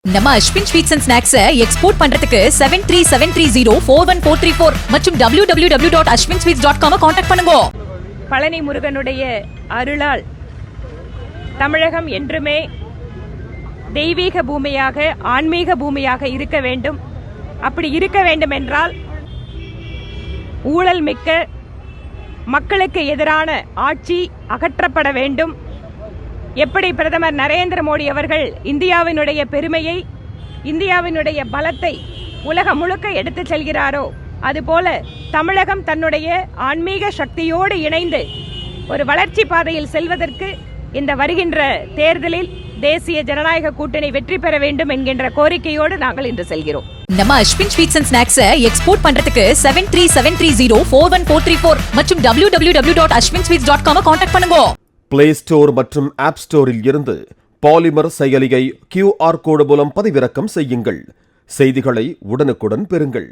நம்ம Ashwin sweets and snacks export பண்றதுக்கு 7373041434 மற்றும் www.ashwinsweets.com கான்டாக்ட் பண்ணுங்க. பழனி முருகனுடைய அருளால் தமிழகம் என்றுமே தெய்வீக பூமியாக ஆன்மீக பூமியாக இருக்க வேண்டும். அப்படி இருக்க வேண்டும் என்றால் ஊழல் மிக்க மக்களுக்கு எதிரான ஆட்சி அகற்றப்பட வேண்டும். எப்படி பிரதமர் நரேந்திர மோடி அவர்கள் இந்தியாவினுடைய பெருமையை, இந்தியாவினுடைய பலத்தை உலகம் முழுக்க எடுத்துச் செல்கிறாரோ, அதுபோல தமிழகம் தன்னுடைய ஆன்மீக சக்தியோடு இணைந்து ஒரு வளர்ச்சி பாதையில் செல்வதற்கு இந்த வருகின்ற தேர்தலில் தேசிய ஜனநாயக கூட்டணி வெற்றி பெற வேண்டும் என்கின்ற கோரிக்கையோடு நாங்கள் இன்று செல்கிறோம். நம்ம Ashwin sweets and snacks export பண்றதுக்கு 7373041434 மற்றும் www.ashwinsweets.com கான்டாக்ட் பண்ணுங்க. பிளே ஸ்டோர் மற்றும் ஆப் ஸ்டோரில் இருந்து பாலிமர் செயலியை QR கோடு மூலம் பதிவிறக்கம் செய்யுங்கள். செய்திகளை உடனுக்குடன் பெறுங்கள்.